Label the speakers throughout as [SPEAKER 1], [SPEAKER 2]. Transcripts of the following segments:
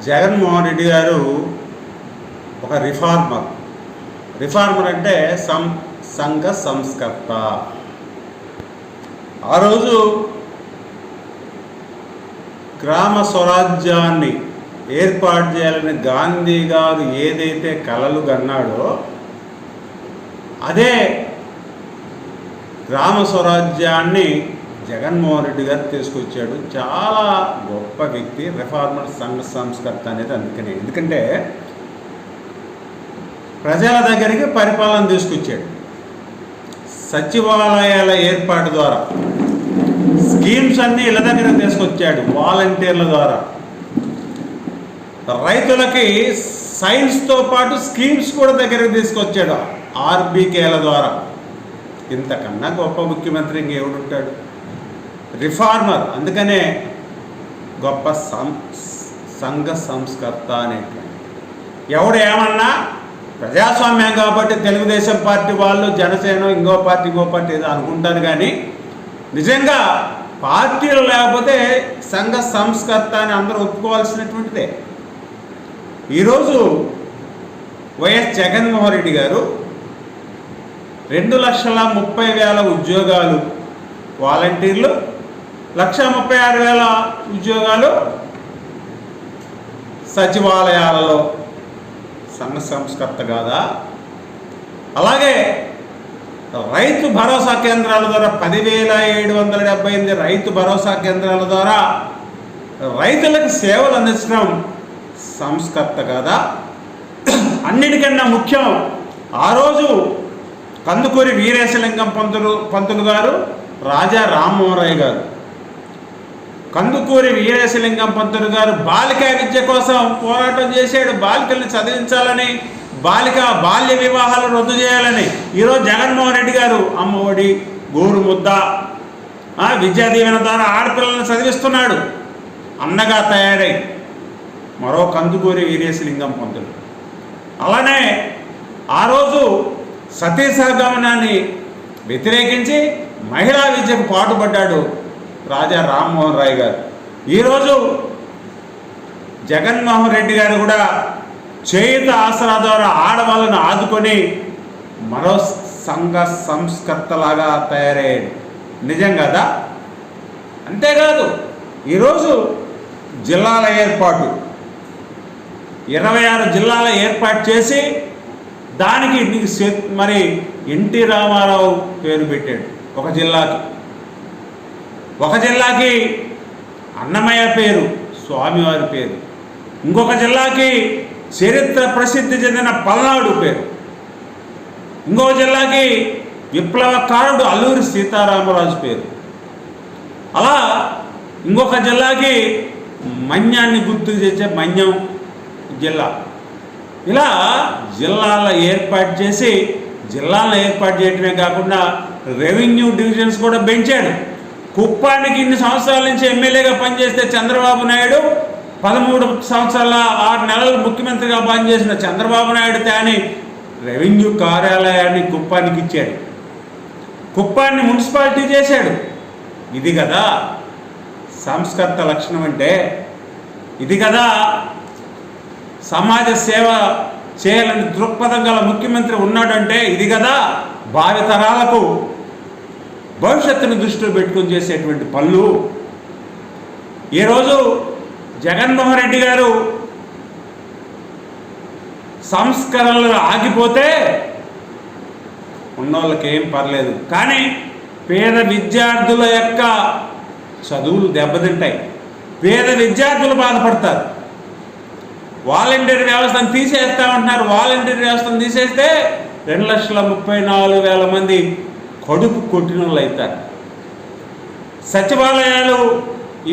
[SPEAKER 1] జగన్మోహన్ రెడ్డి గారు ఒక రిఫార్మర్ అంటే సంఘ సంస్కర్త. ఆ రోజు గ్రామ స్వరాజ్యాన్ని ఏర్పాటు చేయాలని గాంధీ గారు ఏదైతే కలలు కన్నాడో అదే గ్రామ స్వరాజ్యాన్ని జగన్మోహన్ రెడ్డి గారు తీసుకొచ్చాడు. చాలా గొప్ప వ్యక్తి, రిఫార్మర్, సంఘ సంస్కర్త అనేది. ఎందుకంటే ప్రజల దగ్గరికి పరిపాలన తీసుకొచ్చాడు. సచివాలయాల ఏర్పాటు ద్వారా స్కీమ్స్ అన్నీ ఇళ్ళ దగ్గర తీసుకొచ్చాడు. వాలంటీర్ల ద్వారా రైతులకి సైన్స్తో పాటు స్కీమ్స్ కూడా దగ్గరికి తీసుకొచ్చాడు. ఆర్బీకేల ద్వారా. ఇంతకన్నా గొప్ప ముఖ్యమంత్రి ఇంకెవడుంటాడు? రిఫార్మర్. అందుకనే గొప్ప సంఘ సంస్కర్త అనేటువంటి. ఎవడు ఏమన్నా ప్రజాస్వామ్యం కాబట్టి తెలుగుదేశం పార్టీ వాళ్ళు, జనసేన, ఇంకో పార్టీ ఏదో అనుకుంటారు. కానీ నిజంగా పార్టీలు లేకపోతే సంఘ సంస్కర్త అని అందరూ ఒప్పుకోవాల్సినటువంటిదే. ఈరోజు వైఎస్ జగన్మోహన్ రెడ్డి గారు 2,30,000 ఉద్యోగాలు వాలంటీర్లు, 1,36,000 ఉద్యోగాలు సచివాలయాలలో. సంఘ సంస్కర్త కాదా? అలాగే రైతు భరోసా కేంద్రాల ద్వారా 10,778 రైతు భరోసా కేంద్రాల ద్వారా రైతులకు సేవలు అందించడం సంస్కర్త కాదా? అన్నిటికన్నా ముఖ్యం, ఆ రోజు కందుకూరి వీరేశలింగం పంతులు గారు, రాజా రామ్మోహన్ రాయ్ గారు. కందుకూరి వీరేశలింగం పంతులు గారు బాలికా విద్య కోసం పోరాటం చేశాడు. బాలికల్ని చదివించాలని, బాల్య వివాహాలు రద్దు చేయాలని. ఈరోజు జగన్మోహన్ రెడ్డి గారు అమ్మఒడి, గోరు ముద్ద, విద్యా దీవెన ద్వారా ఆడపిల్లలను చదివిస్తున్నాడు. అన్నగా తయారై మరో కందుకూరి వీరేశలింగం పంతులు. అలానే ఆ రోజు సతీ సహగమనాన్ని వ్యతిరేకించి మహిళా విద్యకు పాటుపడ్డాడు రాజా రామ్మోహన్ రాయ్ గారు. ఈరోజు జగన్మోహన్ రెడ్డి గారు కూడా చేయుత ఆసరా ద్వారా ఆడవాళ్ళను ఆదుకొని మరో సంఘ సంస్కర్తలాగా తయారయ్యాడు. నిజం కదా? అంతేకాదు ఈరోజు జిల్లాల ఏర్పాటు, 26 జిల్లాల ఏర్పాటు చేసి దానికి మరి ఎన్టీ రామారావు పేరు పెట్టాడు. ఒక జిల్లాకి అన్నమయ్య పేరు, స్వామివారి పేరు. ఇంకొక జిల్లాకి చరిత్ర ప్రసిద్ధి చెందిన పల్నాడు పేరు. ఇంకొక జిల్లాకి విప్లవకారుడు అల్లూరి సీతారామరాజు పేరు. అలా ఇంకొక జిల్లాకి మన్యాన్ని గుర్తుకు తెచ్చే మన్యం జిల్లా. ఇలా జిల్లాలను ఏర్పాటు చేయడమే కాకుండా రెవెన్యూ డివిజన్స్ కూడా పెంచాడు. కుప్పానికి ఇన్ని సంవత్సరాల నుంచి ఎమ్మెల్యేగా పనిచేస్తే చంద్రబాబు నాయుడు 13 సంవత్సరాల 6 నెలలు ముఖ్యమంత్రిగా పనిచేసిన చంద్రబాబు నాయుడు తాని రెవెన్యూ కార్యాలయాన్ని కుప్పానికి ఇచ్చాడు. కుప్పాన్ని మున్సిపాలిటీ చేశాడు. ఇది కదా సంస్కర్త లక్షణం అంటే. ఇది కదా సమాజ సేవ చేయాలని దృక్పథం గల ముఖ్యమంత్రి ఉన్నాడంటే. ఇది కదా భావితరాలకు భవిష్యత్తును దృష్టిలో పెట్టుకుని చేసేటువంటి పనులు. ఈరోజు జగన్మోహన్ రెడ్డి గారు సంస్కరణలు ఆగిపోతే ఉన్నోళ్ళకి ఏం పర్లేదు, కానీ పేద విద్యార్థుల యొక్క చదువులు దెబ్బతింటాయి. పేద విద్యార్థులు బాధపడతారు. వాలంటీర్ వ్యవస్థను తీసేస్తామంటున్నారు. వాలంటీర్ వ్యవస్థను తీసేస్తే 2,34,000 మంది కడుపు కొట్టిన వాళ్ళు అవుతారు. సచివాలయాలు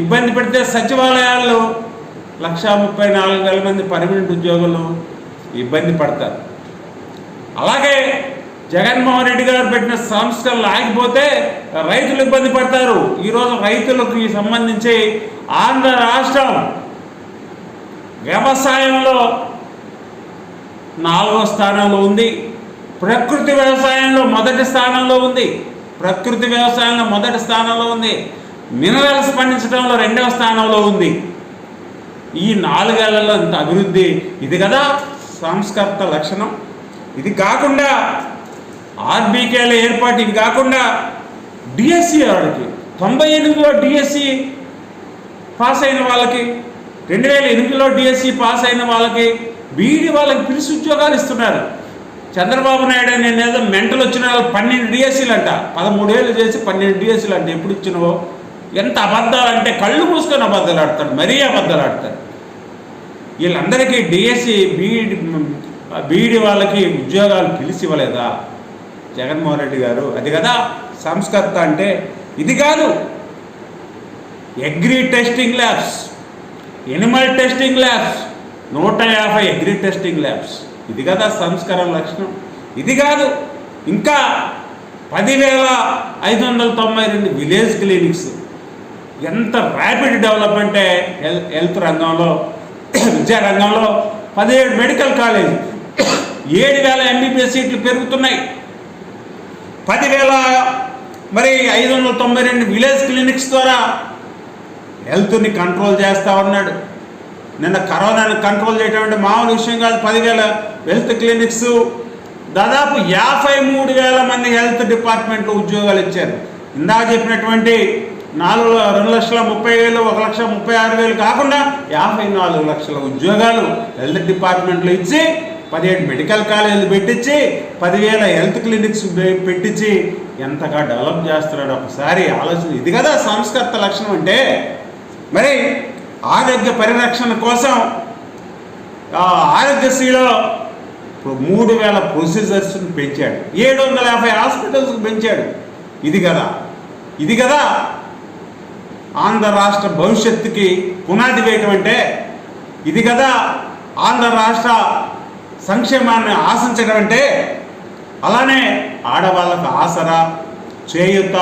[SPEAKER 1] ఇబ్బంది పెడితే సచివాలయాల్లో 1,34,000 మంది పర్మనెంట్ ఉద్యోగులు ఇబ్బంది పడతారు. అలాగే జగన్మోహన్ రెడ్డి గారు పెట్టిన సంస్కరణలు ఆగిపోతే రైతులు ఇబ్బంది పడతారు. ఈరోజు రైతులకు సంబంధించి ఆంధ్ర రాష్ట్రం వ్యవసాయంలో 4వ స్థానంలో ఉంది. ప్రకృతి వ్యవసాయంలో మొదటి స్థానంలో ఉంది. మినరల్స్ పండించడంలో 2వ స్థానంలో ఉంది. ఈ 4 ఏళ్లలో ఇంత అభివృద్ధి. ఇది కదా సంస్కర్త లక్షణం. ఇది కాకుండా ఆర్బీకేల ఏర్పాటు, ఇది కాకుండా డిఎస్సి వాడికి 98లో డిఎస్సి పాస్ అయిన వాళ్ళకి, 2008లో డిఎస్సి పాస్ అయిన వాళ్ళకి, బీఈడి వాళ్ళకి పిలిచి ఉద్యోగాలు ఇస్తున్నారు. చంద్రబాబు నాయుడు నేను ఏదో మెంటల్ వచ్చిన వాళ్ళు 12 డిఎస్సీలు అంట, 13 ఏళ్ళు చేసి 12 డిఎస్సీలు అంట. ఎప్పుడు ఇచ్చినవో? ఎంత అబద్ధాలు అంటే కళ్ళు మూసుకొని అబద్ధాలు ఆడతాడు, మరీ అబద్ధాలు ఆడతాడు. వీళ్ళందరికీ డిఎస్సి బీఈడి వాళ్ళకి ఉద్యోగాలు పిలిచి ఇవ్వలేదా జగన్మోహన్ రెడ్డి గారు? అది కదా సంస్కర్త అంటే. ఇది కాదు, agri testing labs, Animal testing labs, 150 agri testing labs. ఇది కదా సంస్కరణ లక్షణం. ఇది కాదు, ఇంకా 10,592 విలేజ్ క్లినిక్స్. ఎంత ర్యాపిడ్ డెవలప్మెంటే హెల్త్ రంగంలో, విద్యా రంగంలో. 17 మెడికల్ కాలేజ్, 7,000 ఎంబీబీఎస్ సీట్లు పెరుగుతున్నాయి. 10,592 విలేజ్ క్లినిక్స్ ద్వారా హెల్త్ని కంట్రోల్ చేస్తూ ఉన్నాడు. నిన్న కరోనాని కంట్రోల్ చేయడం అంటే మామూలు విషయం కాదు. 10,000 హెల్త్ క్లినిక్స్, దాదాపు 53,000 మంది హెల్త్ డిపార్ట్మెంట్లో ఉద్యోగాలు ఇచ్చారు. ఇందాక చెప్పినటువంటి 2,30,000, 1,36,000 కాకుండా 54 లక్షల ఉద్యోగాలు హెల్త్ డిపార్ట్మెంట్లో ఇచ్చి, 17 మెడికల్ కాలేజీలు పెట్టించి, 10,000 హెల్త్ క్లినిక్స్ పెట్టించి ఎంతగా డెవలప్ చేస్తున్నాడు ఒకసారి ఆలోచన. ఇది కదా సంస్కర్త లక్షణం అంటే. మరి ఆరోగ్య పరిరక్షణ కోసం ఆరోగ్యశ్రీలో 3,000 ప్రొసీజర్స్ని పెంచాడు, 750 హాస్పిటల్స్కి పెంచాడు. ఇది కదా ఆంధ్ర రాష్ట్ర భవిష్యత్తుకి పునాది వేయటం అంటే. ఇది కదా ఆంధ్ర రాష్ట్ర సంక్షేమాన్ని ఆశించడం అంటే. అలానే ఆడవాళ్ళకు ఆసరా, చేయూత,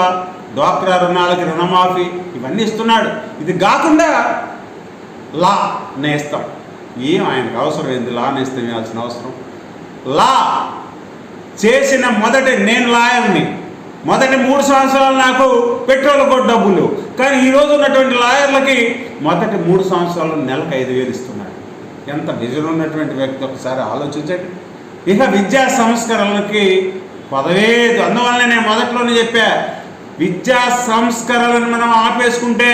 [SPEAKER 1] డ్వాక్రా రుణాలకి రుణమాఫీ ఇవన్నీ ఇస్తున్నాడు. ఇది కాకుండా లా నేస్తాం. ఆయనకు అవసరం ఏంది లా నేస్తం ఇవ్వాల్సిన అవసరం? లా చేసిన నేను లాయర్ని, మొదటి 3 సంవత్సరాలు నాకు పెట్రోల్ కూడా డబ్బులు. కానీ ఈరోజు ఉన్నటువంటి లాయర్లకి మొదటి 3 సంవత్సరాలు నెలకు 5,000 ఇస్తున్నాడు. ఎంత విజన్ ఉన్నటువంటి వ్యక్తి ఒకసారి ఆలోచించండి. ఇక విద్యా సంస్కరణలకి పదవేదు. అందువల్లనే నేను మొదట్లోనే చెప్పా, విద్యా సంస్కరణలను మనం ఆపేసుకుంటే,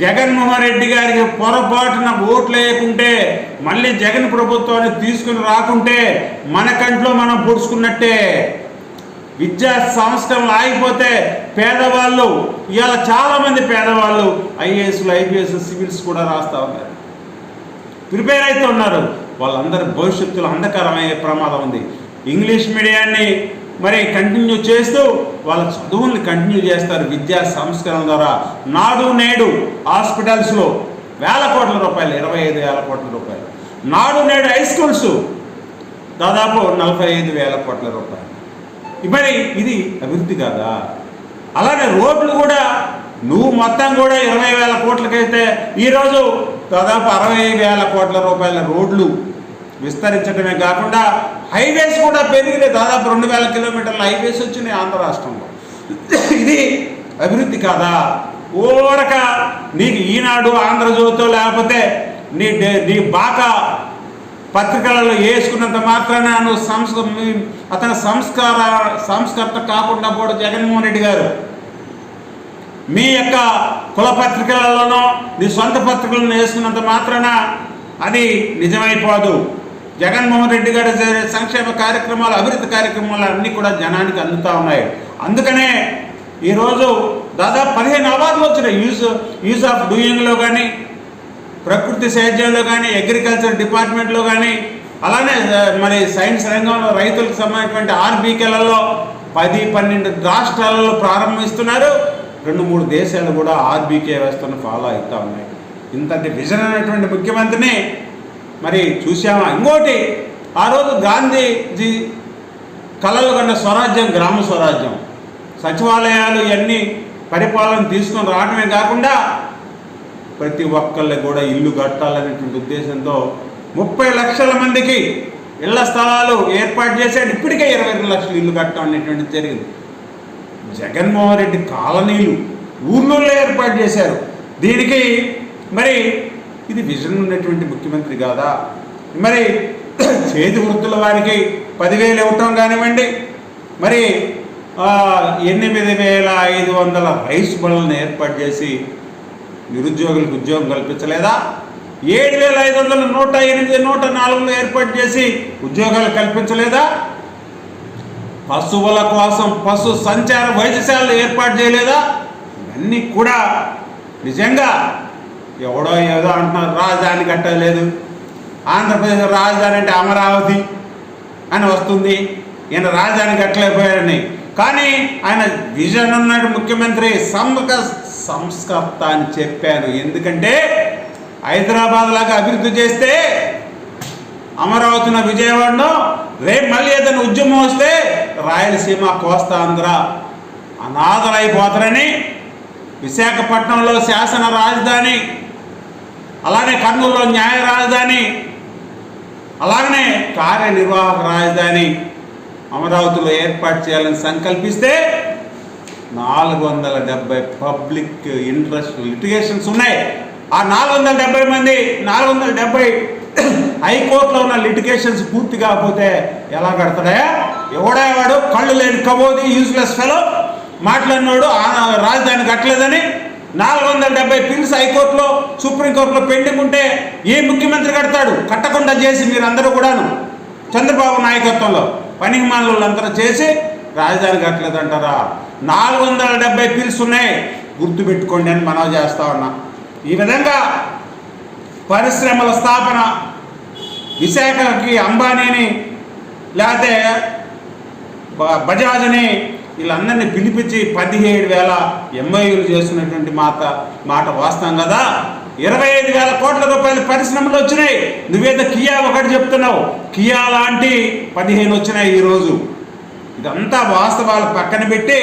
[SPEAKER 1] జగన్మోహన్ రెడ్డి గారికి పొరపాటున ఓట్లు వేయకుంటే, మళ్ళీ జగన్ ప్రభుత్వాన్ని తీసుకుని రాకుంటే మన కంట్లో మనం పొడుచుకున్నట్టే. విద్యా సంస్కరణలు ఆగిపోతే పేదవాళ్ళు, ఇవాళ చాలామంది పేదవాళ్ళు ఐఏఎస్లు, ఐపీఎస్, సివిల్స్ కూడా రాస్తూ ఉన్నారు, ప్రిపేర్ అవుతూ ఉన్నారు. వాళ్ళందరి భవిష్యత్తులో అంధకారమయ్యే ప్రమాదం ఉంది. ఇంగ్లీష్ మీడియాన్ని మరి కంటిన్యూ చేస్తూ వాళ్ళ చదువుల్ని కంటిన్యూ చేస్తారు విద్యా సంస్కరణ ద్వారా. నాడు నేడు హాస్పిటల్స్లో వేల కోట్ల రూపాయలు, 25,000 కోట్ల రూపాయలు. నాడు నేడు హై స్కూల్స్ దాదాపు 45,000 కోట్ల రూపాయలు. మరి ఇది అభివృద్ధి కాదా? అలానే రోడ్లు కూడా నువ్వు మొత్తం కూడా 20,000 కోట్లకైతే ఈరోజు దాదాపు 60,000 కోట్ల రూపాయల రోడ్లు విస్తరించడమే కాకుండా హైవేస్ కూడా పెరిగినాయి. దాదాపు 2,000 కిలోమీటర్ల హైవేస్ వచ్చినాయి ఆంధ్ర రాష్ట్రంలో. ఇది అభివృద్ధి కాదా? ఓరక నీకు ఈనాడు, ఆంధ్రజ్యోతో లేకపోతే నీ బాకా పత్రికలలో వేసుకున్నంత మాత్రాన నువ్వు అతని సంస్కర్త కాకుండా పోడు జగన్మోహన్ రెడ్డి గారు. మీ యొక్క కుల పత్రికలలోనో నీ సొంత పత్రికలను వేసుకున్నంత మాత్రాన అది నిజమైపోదు. జగన్మోహన్ రెడ్డి గారి సంక్షేమ కార్యక్రమాలు, అభివృద్ధి కార్యక్రమాలు అన్నీ కూడా జనానికి అందుతూ ఉన్నాయి. అందుకనే ఈరోజు దాదాపు 15 అవార్డులు వచ్చినాయి. యూజ్ ఆఫ్ డూయింగ్లో కానీ, ప్రకృతి సేద్యంలో కానీ, అగ్రికల్చర్ డిపార్ట్మెంట్లో కానీ, అలానే మరి సైన్స్ రంగంలో రైతులకు సంబంధించినటువంటి ఆర్బీకేలలో 10-12 రాష్ట్రాలలో ప్రారంభిస్తున్నారు. 2-3 దేశాలు కూడా ఆర్బీకే వ్యవస్థను ఫాలో అవుతూ ఉన్నాయి. ఇంతటి విజన్ అనేటువంటి ముఖ్యమంత్రిని మరి చూసామా? ఇంకోటి, ఆ రోజు గాంధీజీ కలలు కన్న స్వరాజ్యం, గ్రామ స్వరాజ్యం, సచివాలయాలు ఇవన్నీ పరిపాలన తీసుకొని రావడమే కాకుండా ప్రతి ఒక్కళ్ళకి కూడా ఇల్లు కట్టాలనేటువంటి ఉద్దేశంతో 30 లక్షల మందికి ఇళ్ల స్థలాలు ఏర్పాటు చేశాడు. ఇప్పటికే 22 లక్షలు ఇల్లు కట్టడం అనేటువంటిది జరిగింది. జగన్మోహన్ రెడ్డి కాలనీలు ఊర్లలో ఏర్పాటు చేశారు. దీనికి మరి ఇది విజన్ ఉన్నటువంటి ముఖ్యమంత్రి కాదా? మరి చేతి వృత్తుల వారికి 10,000 ఇవ్వటం కానివ్వండి, మరి 8,500 రైస్ బళ్ళను ఏర్పాటు చేసి నిరుద్యోగులకు ఉద్యోగం కల్పించలేదా? 7,500 108 104 ఏర్పాటు చేసి ఉద్యోగాలు కల్పించలేదా? పశువుల కోసం పశు సంచార వైద్యశాలలు ఏర్పాటు చేయలేదా? ఇవన్నీ కూడా నిజంగా ఎవడో ఏదో అంటున్నారు, రాజధాని కట్టలేదు, ఆంధ్రప్రదేశ్ రాజధాని అంటే అమరావతి అని వస్తుంది, ఈయన రాజధాని కట్టలేకపోయారని. కానీ ఆయన విజన్ ఉన్నాడు ముఖ్యమంత్రి, సంస్కర్త అని చెప్పాను. ఎందుకంటే హైదరాబాద్ లాగా అభివృద్ధి చేస్తే అమరావతిలో విజయవాడలో రేపు మళ్ళీ ఏదైనా ఉద్యమం వస్తే రాయలసీమ కోస్తాంధ్ర అనాథలైపోతారని విశాఖపట్నంలో శాసన రాజధాని, అలానే కర్నూలులో న్యాయ రాజధాని, అలాగనే కార్యనిర్వాహక రాజధాని అమరావతిలో ఏర్పాటు చేయాలని సంకల్పిస్తే 470 పబ్లిక్ ఇంట్రెస్ట్ లిటిగేషన్స్ ఉన్నాయి. ఆ 470 హైకోర్టులో ఉన్న లిటిగేషన్స్ పూర్తి కాకపోతే ఎలా కడతాడా? ఎవడేవాడు కళ్ళు లేని కబోది యూజ్లెస్ ఫెలో మాట్లాడినోడు రాజధాని కట్టలేదని 470 పిల్స్ హైకోర్టులో సుప్రీంకోర్టులో పెండింగ్ ఉంటే ఏ ముఖ్యమంత్రి కడతాడు? కట్టకుండా చేసి మీరందరూ కూడాను చంద్రబాబు నాయకత్వంలో పనిమానులందరూ చేసి రాజధాని కట్టలేదంటారా? 470 పిల్స్ ఉన్నాయి, గుర్తుపెట్టుకోండి అని మనం చేస్తా ఉన్నాం. ఈ విధంగా పరిశ్రమల స్థాపన, విశాఖకి అంబానీని లేకపోతే బజాజ్ని వీళ్ళందరినీ పిలిపించి 17,000 MOUలు చేస్తున్నటువంటి మాట వాస్తవం కదా. 25,000 కోట్ల రూపాయల పరిశ్రమలు వచ్చినాయి. నువ్వేదో కియా ఒకటి చెప్తున్నావు, కియా లాంటి 15 వచ్చినాయి ఈరోజు. ఇదంతా వాస్తవాలు పక్కన పెట్టి,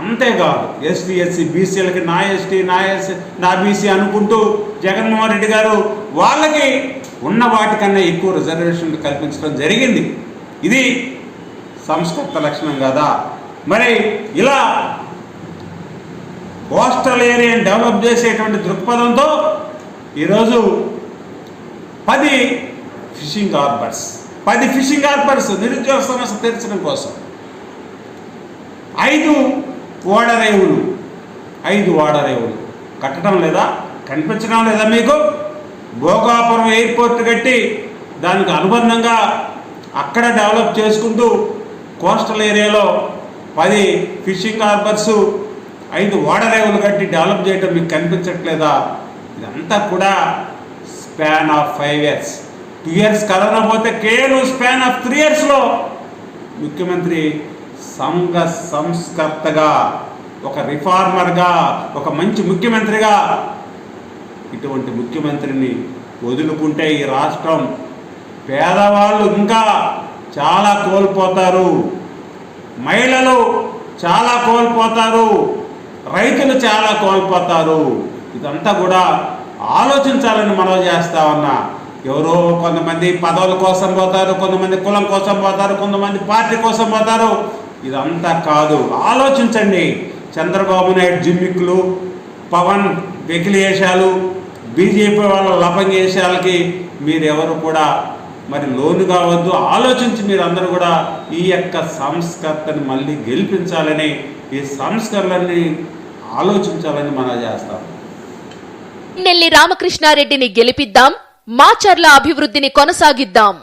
[SPEAKER 1] అంతేకాదు ఎస్టీ ఎస్సీ బీసీలకి నా ఎస్టీ నా బీసీ అనుకుంటూ జగన్మోహన్ రెడ్డి గారు వాళ్ళకి ఉన్న వాటికన్నా ఎక్కువ రిజర్వేషన్లు కల్పించడం జరిగింది. ఇది సంస్కృత లక్షణం కదా. మరి ఇలా కోస్టల్ ఏరియాని డెవలప్ చేసేటువంటి దృక్పథంతో ఈరోజు 10 ఫిషింగ్ హార్బర్స్ నిరుద్యోగ సమస్య తీర్చడం కోసం 5 ఓడరేవులు కట్టడం లేదా? కనిపించడం లేదా మీకు? భోగాపురం ఎయిర్పోర్ట్ కట్టి దానికి అనుబంధంగా అక్కడ డెవలప్ చేసుకుంటూ కోస్టల్ ఏరియాలో 10 ఫిషింగ్ హార్బర్స్ 5 ఓడరేవులు కట్టి డెవలప్ చేయడం మీకు కనిపించట్లేదా? ఇదంతా కూడా span of 5 years 2 years corona పోతే కేవలం స్పాన్ ఆఫ్ 3 yearsలో ముఖ్యమంత్రి సంస్కర్తగా, ఒక రిఫార్మర్గా, ఒక మంచి ముఖ్యమంత్రిగా, ఇటువంటి ముఖ్యమంత్రిని వదులుకుంటే ఈ రాష్ట్రం పేదవాళ్ళు ఇంకా చాలా కోల్పోతారు, మహిళలు చాలా కోల్పోతారు, రైతులు చాలా కోల్పోతారు. ఇదంతా కూడా ఆలోచించాలని మనం చేస్తా ఉన్నా. ఎవరో కొంతమంది పదవుల కోసం పోతారు, కొంతమంది కులం కోసం పోతారు, కొంతమంది పార్టీ కోసం పోతారు. ఇదంతా కాదు, ఆలోచించండి. చంద్రబాబు నాయుడు జిమ్మిక్కులు, పవన్ వెకిలియేషాలు, బీజేపీ వాళ్ళ లపంగేషాలకి మీరెవరు కూడా మరి లోను కావద్దు. ఆలోచించి మీరందరూ కూడా ఈ యొక్క సంస్కర్తని మళ్ళీ గెలిపించాలని, ఈ సంస్కరణని ఆలోచించాలని మనం చేస్తాం.
[SPEAKER 2] నెల్లి రామకృష్ణారెడ్డిని గెలిపిద్దాం, మాచర్ల అభివృద్ధిని కొనసాగిద్దాం.